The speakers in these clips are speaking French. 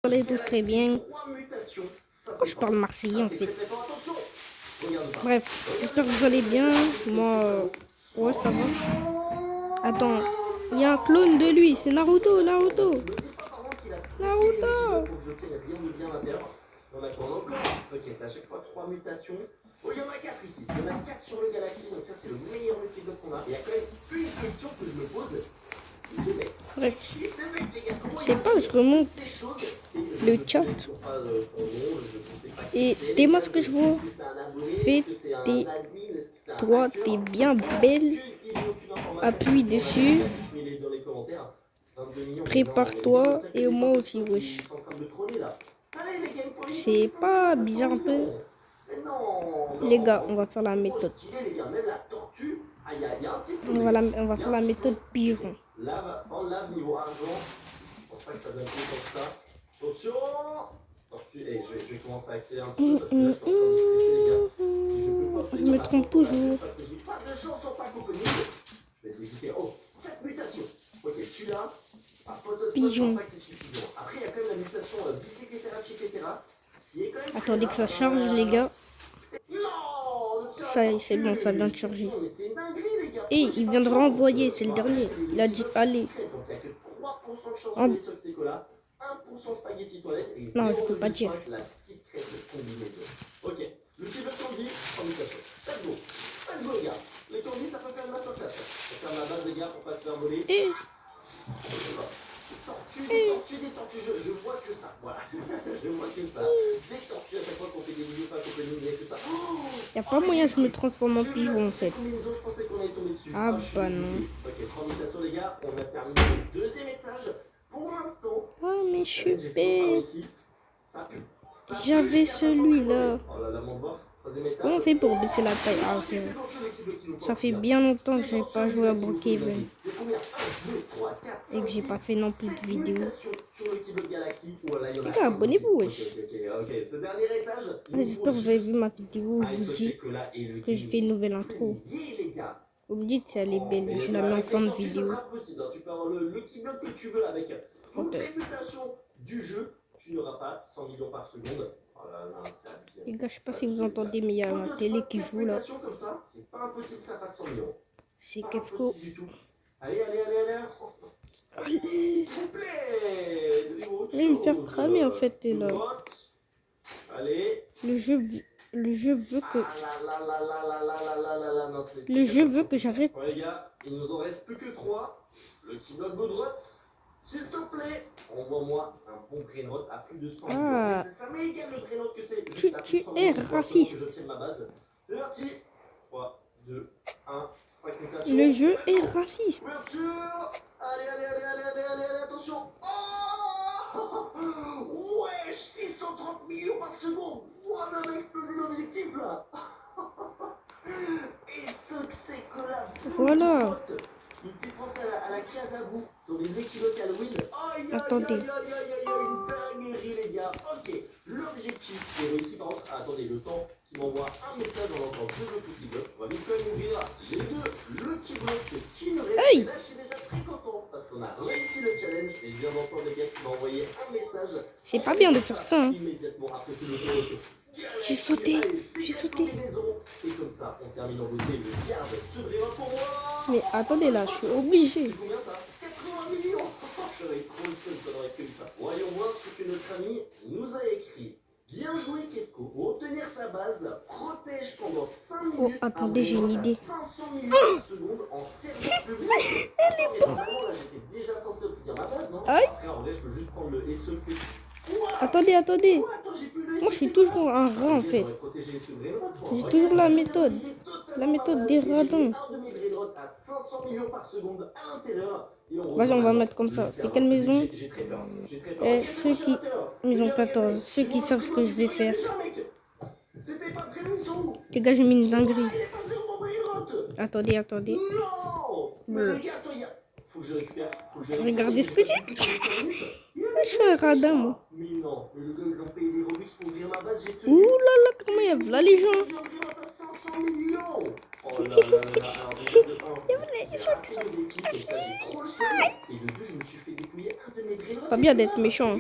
Parlez tous très bien. Pourquoi je parle marseillais en fait? Bref, j'espère que vous allez bien. Moi, ouais, ça va. Attends, il y a un clone de lui, c'est Naruto, Naruto. Naruto. On a encore. Ok, c'est à chaque fois 3 mutations. Oh, il y en a 4 ici. Il y en a 4 sur le Galaxy, donc ça c'est le meilleur multibloc qu'on a. Il y a quand même une question que je me pose. Bref, je sais pas, je remonte le chat. Et dis-moi ce que je vois. Toi, t'es bien belle. Appuie dessus. Prépare-toi. Et moi aussi, wesh. C'est pas bizarre un peu? Les gars, on va faire la méthode. On va faire la méthode pigeon. Lave, en lave niveau argent. Je pense pas que ça donne plus comme ça. Attention. Tortue, et je vais commencer à accélérer un petit peu parce que là je suis en train de stresser les gars. Si je peux pas Je me trompe toujours. parce que j'ai pas de chance en tant que je vais dégoûter. Oh, 4 mutations. Ok, celui-là. Pigeon. Je pense pas que c'est suffisant. Après, il y a quand même la mutation bicycletera chicletera qui est quand même. Attendez que ça charge, les gars. Ça, c'est bon, ça vient de charger. Et il vient de renvoyer, c'est le dernier. Il a dit allez. Non, je peux pas dire. Ok, le petit peu de candy, en mutation. Let's go. Let's go, les gars. Les candy, ça peut faire une masterclass. Ça peut faire ma base, les gars, pour pas se faire voler. Et Des tortues, je vois que ça. Voilà. Je vois que ça. Des tortues à chaque fois qu'on fait des vidéos, pas qu'on fait il n'y a que ça. y a pas moyen que je me transforme en pigeon en fait. Ah bah non. Ok, 3 mutations, les gars. On a terminé le deuxième étage. Pour l'instant. Ah mais je suis bête. J'avais celui-là. Comment on fait pour baisser la taille? Ah c'est vrai. Ça fait bien longtemps que j'ai pas joué à Brookhaven. Et que j'ai pas fait non plus de vidéos. Les gars, abonnez-vous, wesh. J'espère que vous avez vu ma vidéo où je vous dis que je fais une nouvelle intro. Vous me dites si elle est belle, je la mets en fin de vidéo. Tu n'auras pas 100 millions par seconde. Oh là là, les gars, je sais pas si vous entendez, mais il y a ma télé qui joue là. C'est pas impossible que ça fasse 100 millions. C'est Kefko. Allez. Allez. S'il vous plaît. Je vais me faire cramer en fait, t'es là. Allez. Le jeu veut que. Le jeu veut que j'arrête. Ouais, les gars, il nous en reste plus que 3. Le Keynote Godrot. S'il te plaît, envoie-moi un bon brainrot à plus de 100 millions. C'est ça m'égale le brainrot que c'est. Tu es raciste. C'est parti. 3, 2, 1. 5 mutations. Le jeu est raciste. Ouverture. Allez, attention. Oh wesh, 630 millions par seconde. Ouah, on a explosé l'objectif là. Et ce que c'est collab. Voilà. Il me fait penser à la Casabou dans les équivoques Halloween. Attendez. Une dinguerie, les gars. Ok, l'objectif est réussi. Par contre, attendez, le temps qui m'envoie un message en entendant deux autres petits blocs. On va vite quand même ouvrir les deux. Le petit bloc de Kineret. Hey. Là, je suis déjà très content parce qu'on a réussi le challenge. Et je viens d'entendre les gars qui m'ont envoyé un message. C'est pas bien de faire ça. Hein. Immédiatement après tout le J'ai sauté. Et comme ça, on termine en beauté. Je garde ce brainrot pour moi. Mais attendez là, je suis obligé. C'est combien ça? 80 millions. J'aurais trop le fun, ça n'aurait que ça. Voyons voir ce que notre ami nous a écrit. Bien joué, Kefko. Pour obtenir ta base, protège pendant 5 minutes. Oh, attendez, j'ai une idée. 500 millions par seconde en service public. Elle est là, j'étais déjà censé obtenir ma base, non? Aïe. Après, en vrai, je peux juste prendre le SE. Attendez. Moi, je suis toujours un rat en fait. J'ai toujours la méthode. La méthode des radins. Vas-y, on va mettre comme ça. C'est quelle maison? Ceux qui... Maison 14. Ceux qui savent ce que je vais faire. Les gars, j'ai mis une dinguerie. Attendez. Regardez ce que j'ai. Je suis un radin, moi. Ouh là là, comment il y a là les gens? Pas bien d'être méchant.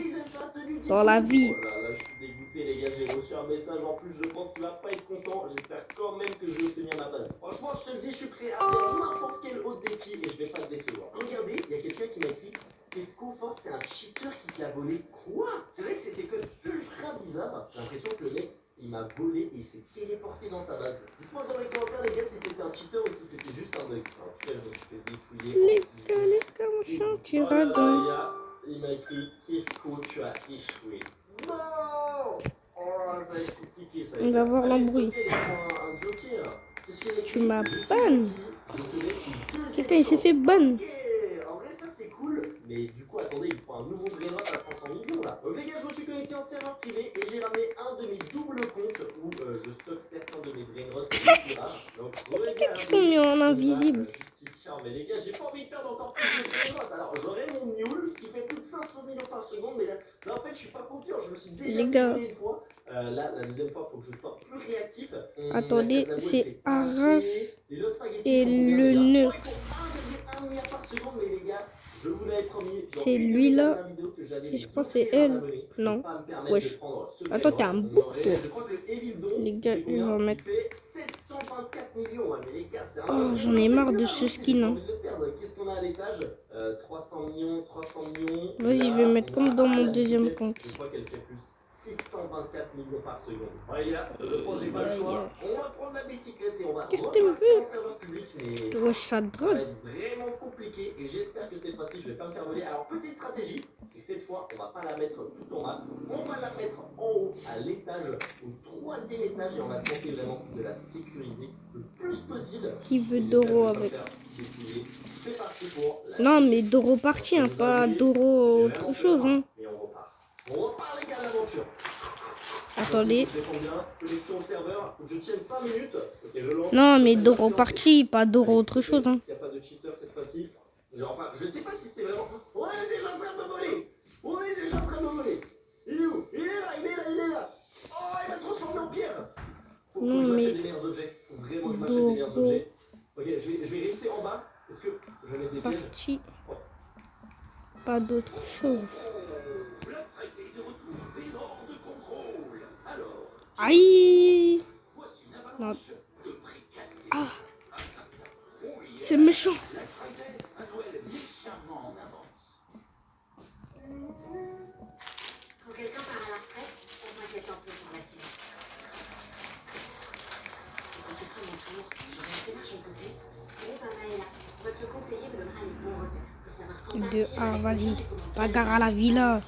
dans la vie. Oh là là, je suis dégoûté les gars, j'ai reçu un message en plus, je pense qu'il va pas être content. J'espère quand même que je vais obtenir ma base. Franchement, je te le dis, je suis prêt à faire n'importe quel autre défi et je vais pas te décevoir. Regardez, il y a quelqu'un qui m'a écrit tes coffres, c'est un cheater qui te l'a volé. Quoi? C'est vrai que c'était que ultra bizarre. J'ai l'impression que le mec, il m'a volé et il s'est téléporté dans sa base. Dites-moi dans les commentaires les gars si c'était un cheater ou si c'était juste un bug. En tout cas, je me suis fait dépouiller. Les gars, mon chien, tu Oh là là, radin. les gars, il m'a écrit Kifko, tu as échoué. Non. Oh là là, ça va être compliqué ça. On va voir Allez, l'embrouille. Stocker, il prend un joker. Qu'est-ce qu'il a écrit? Tu m'as Je suis ban. gentil, je te laisse une deuxième Quelqu'un, il s'est chance. fait ban. Ok, en vrai ça c'est cool. Mais du coup, attendez, il faut un nouveau brainrot à 500 millions là. Donc les gars, je me suis connecté en serveur privé et j'ai ramené un de mes doubles comptes où je stocke certains de mes brainrots. Donc Qu'est-ce qu'ils sont mis en invisible? Mais les gars, j'ai pas envie de perdre encore plus de brainrots. Alors j'aurai mon mule qui fait plus de 500 millions par seconde, mais là en fait je suis pas confiant, je me suis déjà Les gars. une fois. Là, la deuxième fois, il faut que je sois plus réactif. Attendez, La c'est fait Arras et le spaghetti et font combien, le les gars? Nux. Oh, ils font 1,1 milliard par seconde, mais les gars, je vous l'avais promis. dans C'est une de lui mes là. dernières vidéos que j'allais Et je vous crois que c'est offrir un elle. abonné. Je peux Non. pas me permettre Wesh. de prendre ce Attends, t'es un brainrot. bourg, toi. Je crois que le Evil Don, Les gars, il fait je vais combien? remettre. Il fait 724 millions. Ouais, mais les gars, c'est un Oh, j'en ai marre de ce skin. Hein. Qu'est-ce qu'on a à l'étage? 300 millions, 300 millions. Vas-y, je vais mettre comme dans mon deuxième compte. Je crois qu'elle fait plus. 624 millions par seconde. Ouais, les gars, je pense que j'ai pas le choix. On va prendre la bicyclette et on va Qu'est-ce que tu me repartir veux? en serveur public. Mais Wesh, ça ça va drogue. être vraiment compliqué et j'espère que cette fois-ci je vais pas me faire voler. Alors, petite stratégie, c'est que cette fois on va pas la mettre tout en bas, on va la mettre en haut, à l'étage, au troisième étage et on va tenter vraiment de la sécuriser le plus possible. Qui veut Et j'espère Doro que je vais avec? pas me faire dépouiller. C'est parti pour la Non, mais Doro parti, hein, pas Doro autre chose. Hein. et on repart. On repart les gars, l'aventure. Attendez. Je défends bien, connexion au serveur, faut que je tienne 5 minutes. Ok, je lance. Non, mais Doro parti, pas Doro autre chose. Hein. Il n'y a pas de cheater cette fois-ci. Enfin, je sais pas si c'était vraiment. On est déjà en train de me voler. On est déjà en train de me voler. Il est où? Il est là, il est là, il est là. Oh, il m'a transformé en pierre. Faut Non, que je mais m'achète des meilleurs objets. Faut vraiment que je m'achète des meilleurs Doro objets. Ok, je vais rester en bas. Est-ce que je mets des pièges? parti, pas d'autre chose. La traité de retour est hors de contrôle. Alors, Aïe. voici une Non. avalanche de prix cassés. Ah, c'est méchant. La traité à Noël méchamment en avance. Quand quelqu'un part à la retraite, on s'inquiète un peu pour la team. Et quand ce sera mon tour, j'aurai assez d'argent de côté. Groupe Ama est là. Votre conseiller vous donnera les bons repères pour savoir quand De partir A, avec vas-y. le temps et comment Bagarre à la villa.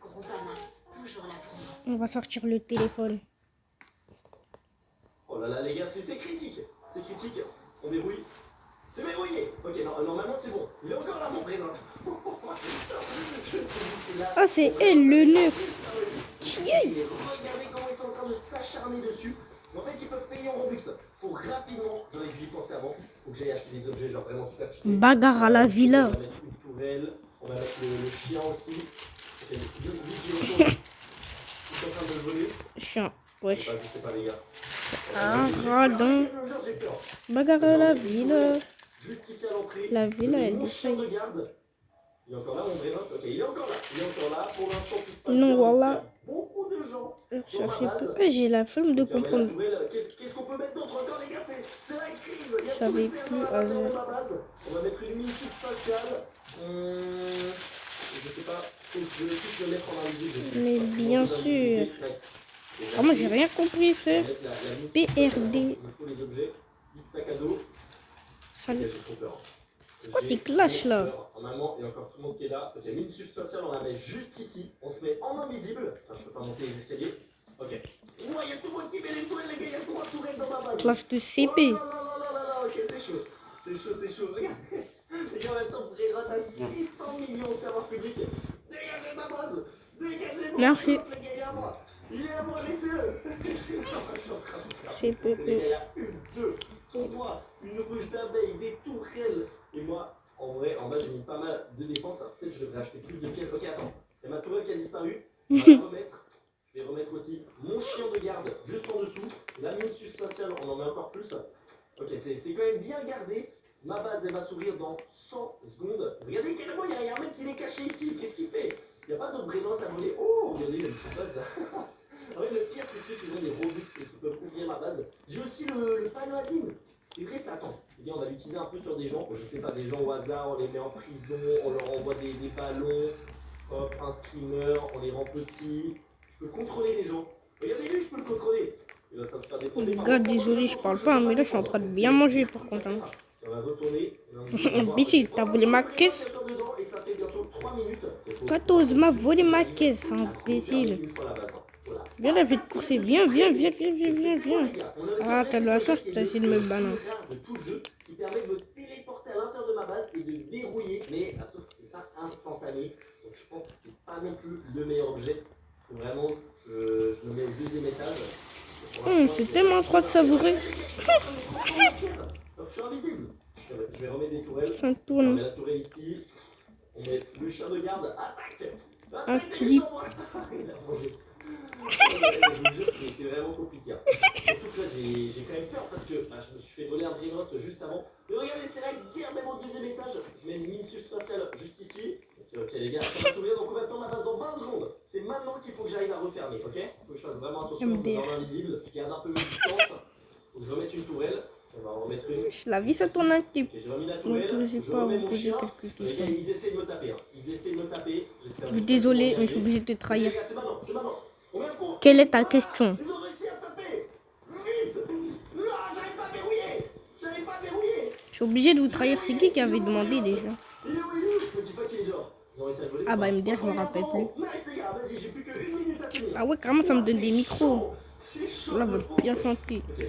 Groupe Ama, toujours là pour moi. On va sortir le téléphone. Oh là là les gars, c'est critique. C'est critique. On verrouille. C'est verrouillé. Ok, normalement c'est bon. Il est encore là mon prénom. Ah, c'est elle, le Nux. Qui est? Regardez comment ils sont en train de s'acharner dessus. En fait, ils peuvent payer en Robux. Faut rapidement, j'aurais dû y penser avant. Faut que j'aille acheter des objets genre vraiment super cheatés. Bagarre à la villa. On va mettre une tourelle. On va mettre le chien aussi. Ok, deux vigiles. Ils sont en train de le voler. Chien. Wesh. Je sais pas les gars. Un radin. J'ai peur. Bagarre à la villa. Juste ici à l'entrée. La villa, elle Mon chien déchaille. de garde. Il est encore là, mon vrai note. Ok, il est encore là. Il est encore là. Pour l'instant, tout se passe Non, bien. voilà. Il y a beaucoup de gens. Cherchez peu. Ah, j'ai la flemme de Ok, mais la comprendre. nouvelle, qu'est-ce qu'on peut mettre d'autre encore, les gars? C'est la crise. Il y a Je savais tous les serveurs plus à à l'intérieur de gérer. ma base. On va mettre une mine spatiale. Je sais pas. Faut que je puisse le mettre en invisible. Mais bien sûr. Ah, moi, j'ai rien compris, frère. PRD. Il me faut les objets. Vite sac à dos. Salut. Ok, j'ai trop peur. C'est quoi ces clashs là? Normalement, il y a encore tout le monde qui est là. Ok, mine subspatiale, on la met juste ici. On se met en invisible. Enfin, je peux pas monter les escaliers. Ok. Ouais, il y a tout le monde qui met les tourelles, les gars. Il y a 3 tourelles dans ma base. Clash de Oh CP. là là là là là. Ok, c'est chaud. C'est chaud, c'est chaud. Regarde. Les gars, en même temps, Brainrot a 600 millions au serveur public. Dégagez ma base. Dégagez mon Merci. Brainrot, les gars, il est à moi. Il est à moi, laissez-le. C'est Les gars, PP. il y a 1, 2, 3, une ruche d'abeilles, des tourelles. Et moi, en vrai, en bas, j'ai mis pas mal de défense. Alors peut-être je devrais acheter plus de pièges. Ok, attends. Il y a ma tourelle qui a disparu. On va la remettre. Je vais remettre aussi mon chien de garde juste en dessous. La mine subspatiale, on en met encore plus. Ok, c'est quand même bien gardé. Ma base, elle va s'ouvrir dans 100 secondes. Regardez, carrément, il y a un mec qui est caché ici. Qu'est-ce qu'il fait? Il n'y a pas d'autre brainrot base. Ah ouais, le pire, c'est ceux qui ont des Robux et qui peuvent ouvrir ma base. J'ai aussi le panneau admin. C'est vrai, ça attend. Les gars, on va l'utiliser un peu sur des gens. Je sais pas, des gens au hasard, on les met en prison, on leur envoie des ballons. Hop, un screamer, on les rend petits. Je peux contrôler les gens. Regardez lui, je peux le contrôler. Il est en train de faire des Les gars, désolé, je parle pas, mais là, je suis en train de bien manger par contre. Hein. On va retourner. Imbécile, t'as volé ma caisse. Et ça fait bientôt 3 minutes. Toi, t'oses m'a volé ma caisse, imbécile. Viens là, je vais te courser. Viens, viens, viens, viens, viens, viens, viens. Ah, t'as de la chance, t'as essayé de me banner. De tout le jeu qui permet de me téléporter à l'intérieur de ma base et de verrouiller. Mais sauf que c'est pas instantané. Donc je pense que c'est pas non plus le meilleur objet. Faut vraiment, je le mets au deuxième étage. C'est tellement trop de savourer. Donc je suis invisible. Je vais remettre des tourelles. Ça On tourne. met la tourelle ici. On met le chien de garde. Attaque. Un clip. Il a mangé. Je vous jure, c'était vraiment compliqué. Surtout que là, j'ai quand même peur parce que je me suis fait voler un Dreamlot juste avant. Mais regardez, c'est la guerre même au deuxième étage. Je mets une mine subspatiale juste ici. Ok les gars, ça va s'ouvrir dans combien de temps ma base? Dans 20 secondes. C'est maintenant qu'il faut que j'arrive à refermer, ok? Il faut que je fasse vraiment attention, je me rends invisible. Je garde un peu mes distances. Faut que je remette une tourelle. On va en remettre une. La vie, ça tourne un clip. J'ai remis la Ne tourelle. t'osez Je pas remets vous mon poser chien. quelques Les gars, questions. ils essaient de me taper. Ils essaient de me taper. Je suis désolé, mais je suis obligé de te trahir. C'est maintenant, c'est maintenant. Quelle est ta question? Ils ont réussi à taper. Vite. Non, j'arrive pas à verrouiller. J'arrive pas à verrouiller. Je suis obligé de vous trahir. C'est qui avait demandé déjà? Il est où? Je me dis pas qu'il est dehors. Ah bah MDR, je me rappelle plus. Nice les gars, vas-y, j'ai plus que 1 minute à tenir. Ah ouais, carrément, ça me donne des micros. C'est chaud. Là, va bien chanter. Ok.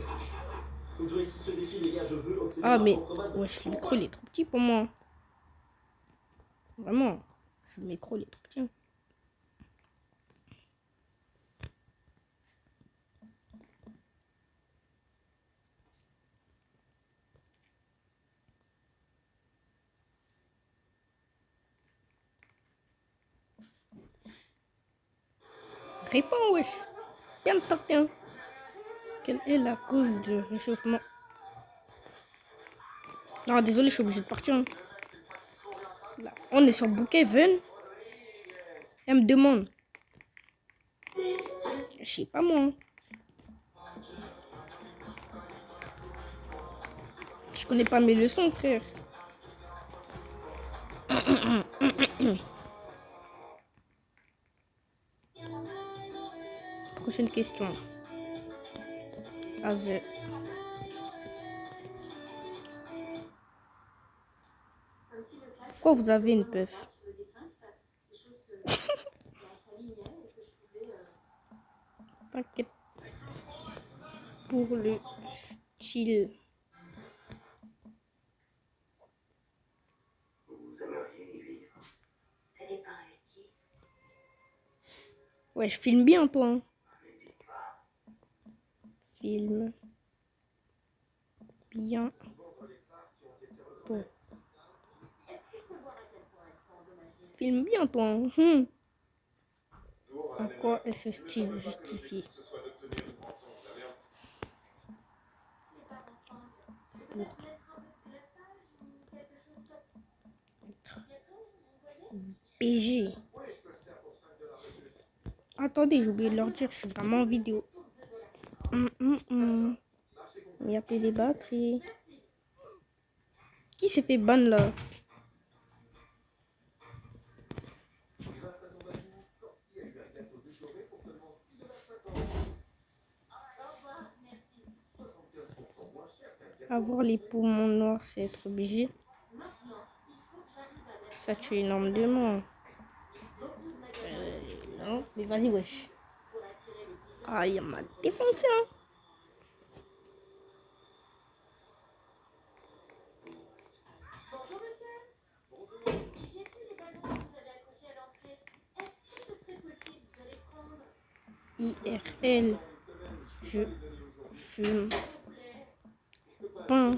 Faut que je réussisse ce défi, les gars, je veux obtenir Ah ma mais, propre base. wesh, le micro, il est trop petit pour moi. Vraiment, le micro, il est trop petit. Réponds, wesh. Viens me tenter, hein. Quelle est la cause du réchauffement? Non, désolé, je suis obligé de partir. Hein. Là, on est sur Brookhaven. Elle me demande. Je sais pas moi. Hein. Je connais pas mes leçons, frère. Prochaine question. Az. Pourquoi vous avez une puff? T'inquiète. Pour le style. Ouais, je filme bien, toi. Hein. Filme bien. Toi. Filme bien, toi. Hein. À quoi est ce style justifié? Pour être BG. Attendez, j'ai oublié de leur dire, je suis vraiment en vidéo. Il y a plus des batteries. Qui s'est fait ban là? Avoir les poumons noirs, c'est être obligé. Ça tue énormément. Non, mais vas-y, wesh. Ah, il m'a défoncé, hein. IRL, je fume pas.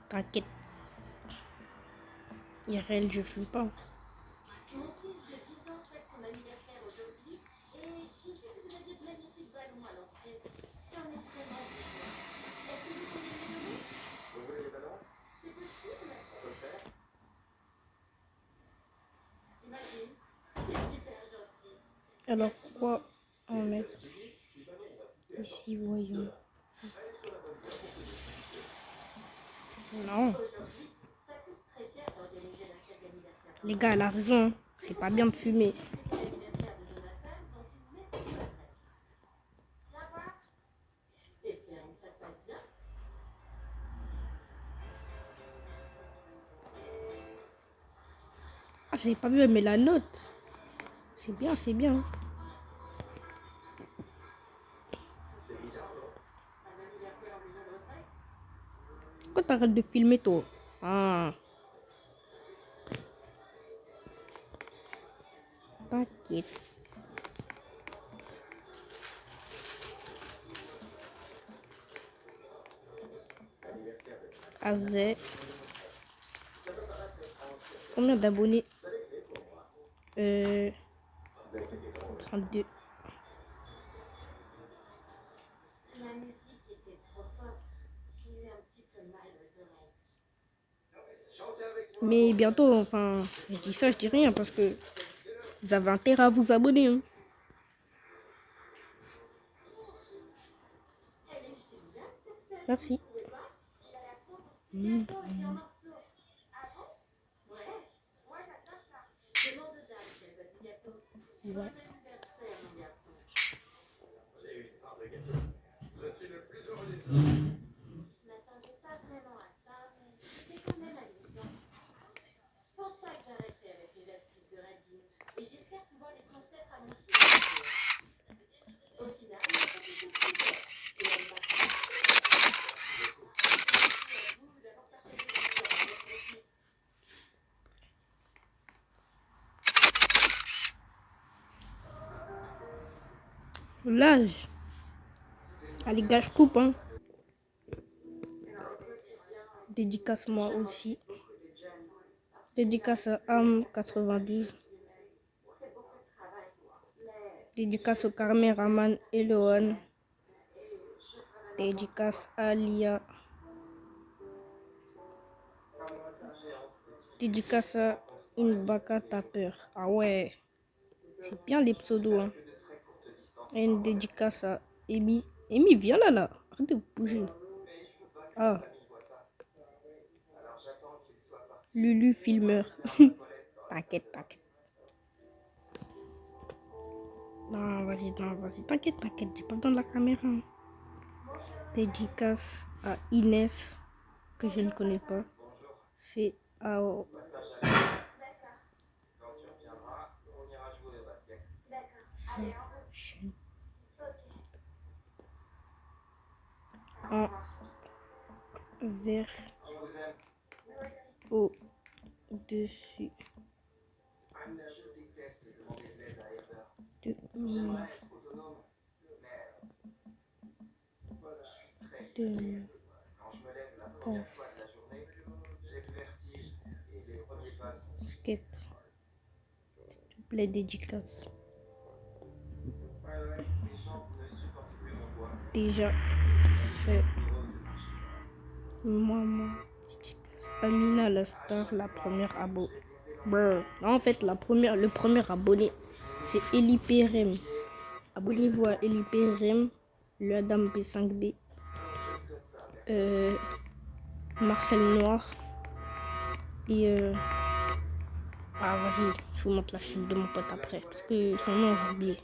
T'inquiète. IRL, je fume pas. Alors, quoi en mettre ici, voyons. Non. Les gars, elle a raison. C'est pas bien de fumer. Ah, j'avais pas vu, elle met la note. C'est bien, c'est bien. Pourquoi t'arrêtes de filmer, toi? Ah. T'inquiète. Azé. Combien d'abonnés? 32. La musique était trop forte. J'ai eu un petit peu mal aux oreilles. Mais bientôt, enfin, je dis ça, je dis rien parce que vous avez intérêt à vous abonner. Hein. Merci. Ouais. Je m'attendais pas vraiment à ça, mais c'était quand même amusant. Je pense pas que j'arrêterai avec les astuces de Radine. Et j'espère pouvoir les transmettre à mon fils. Au final, il a pas fait tout ce qu'il fait. Et elle m'a fait. Merci à vous d'avoir partagé l'histoire avec mon fils. L'âge. Ah les gars, je coupe. Hein. Dédicace moi aussi. Dédicace à Am92. Dédicace au caméraman Eloane. Dédicace à Lia. Dédicace à une baka tapeur. Ah ouais. C'est bien les pseudos. Hein. Et une dédicace à Amy. Amy, viens là. Arrête de bouger. Ah. Lulu filmeur. T'inquiète, t'inquiète. Non, vas-y, t'inquiète, j'ai pas besoin de la caméra. Hein. Dédicace à Inès, que je ne connais pas. C'est à... Sa chaîne. En vert au-dessus de ma casquette. S'il te plaît, dédicace. Déjà fait. Maman, dédicace. Amina la star, la première abo. Brr. Non, en fait, le premier abonné, c'est Eli Perem. Abonnez-vous à Eli Perem, le Adam B5B, Marcel Noir et ah vas-y, je vous montre la chaîne de mon pote après, parce que son nom j'ai oublié.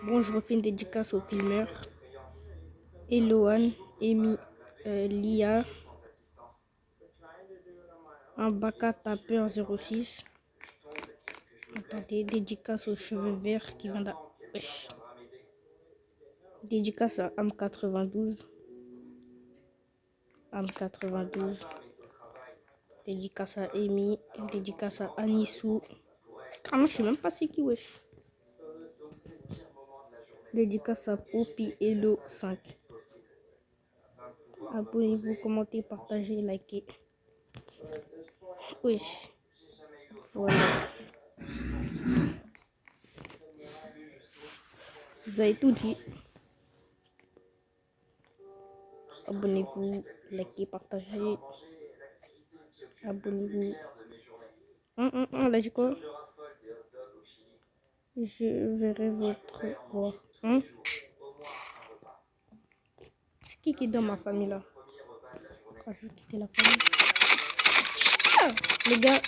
Bon, je refais une dédicace aux filmeurs. Eloane, Amy, Lia, un baka tapeur 06. Attendez, dédicace aux cheveux verts qui vient de... Wesh. Dédicace à Am92. Am92. Dédicace à Amy. Dédicace à Anissou. Ah non, je sais même pas c'est qui, wesh. Dédicace à Poppy Hello 5. Abonnez-vous, commentez, partagez, likez. Wesh. Voilà. Vous avez tout dit. Abonnez-vous, likez, partagez. Abonnez-vous. On a dit quoi? Je verrai votre voix. Hein? C'est qui est dans ma famille là? Ah, je vais quitter la famille. Ah, les gars,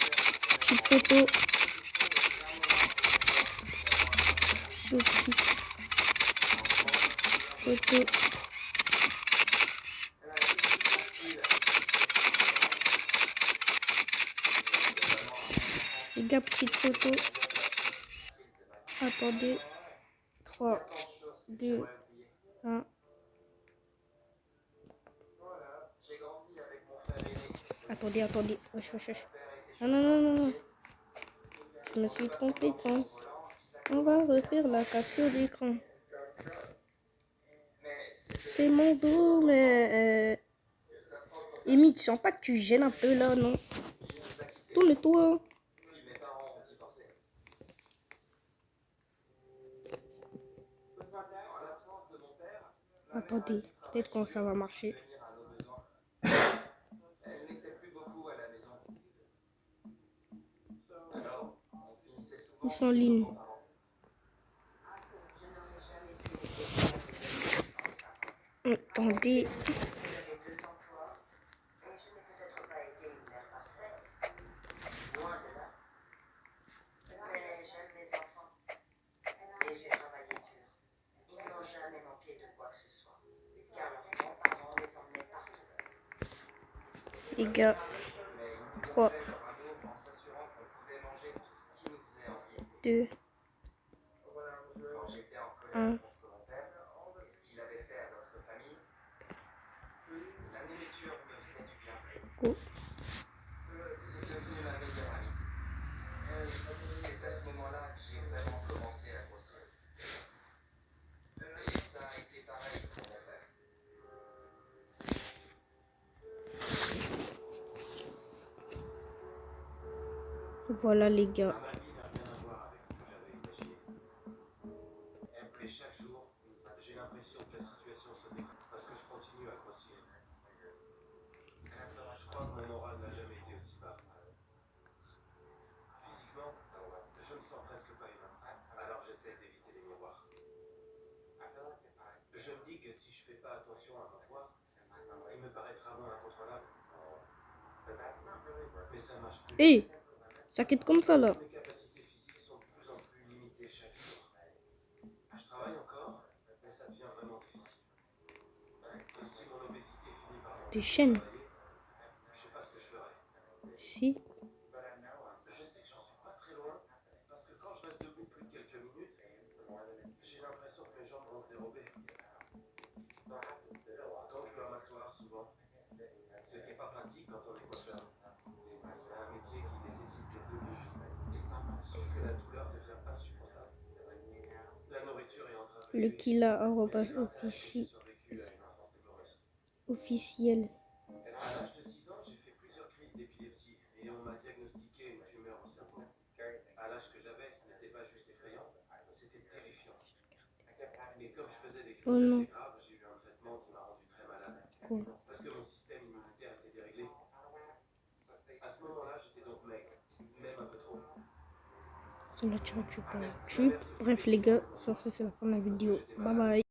petite photo. Petite photo. Les gars, petite photo. Attendez. 3, 2, 1. Attendez. Wesh. Non. Je me suis trompé de sens. On va refaire la capture d'écran. C'est mon dos, mais... Amy, tu sens pas que tu gênes un peu là, non? Tourne-toi. Attendez, peut-être quand ça va marcher. Ils sont en ligne. Attendez. Les gars, 3, 2, 1. Go. Voilà les gars. Ma vie n'a rien à voir avec ce que j'avais imaginé. Et chaque jour, j'ai l'impression que la situation se dégrade parce que je continue à grossir. Je crois que mon moral n'a jamais été aussi bas. Physiquement, je me sens presque pas humain. Alors j'essaie d'éviter les miroirs. Je me dis que si je fais pas attention à ma voix, il me paraîtra moins incontrôlable. Mais ça marche plus. Hé, ça quitte comme ça là. Mes capacités physiques sont de plus en plus limitées chaque jour. Je travaille encore, mais ça devient vraiment difficile. Et si mon obésité finit par Des chaînes. je sais pas ce que je ferai. Si. Je sais que j'en suis pas très loin, parce que quand je reste debout plus de quelques minutes, j'ai l'impression que mes jambes vont se dérober. Donc je dois m'asseoir souvent, ce qui n'est pas pratique quand on est coiffeur. C'est un métier qui nécessite d'être debout. Sauf que la douleur devient insupportable. La nourriture est en train de Le Kila arrobas survécu à une enfance douloureuse. officiel. À l'âge de 6 ans, j'ai fait plusieurs crises d'épilepsie et on m'a diagnostiqué une tumeur au cerveau. À l'âge que j'avais, ce n'était pas juste effrayant, c'était terrifiant. Et comme je faisais des crises assez graves, j'ai eu un traitement qui m'a rendu très malade. Quoi? Parce que mon système immunitaire était déréglé. À ce moment-là, j'étais donc maigre, même un peu trop. Ça l'a tiré, tu peux. Bref les gars, sur ce c'est la fin de la vidéo. Bye bye.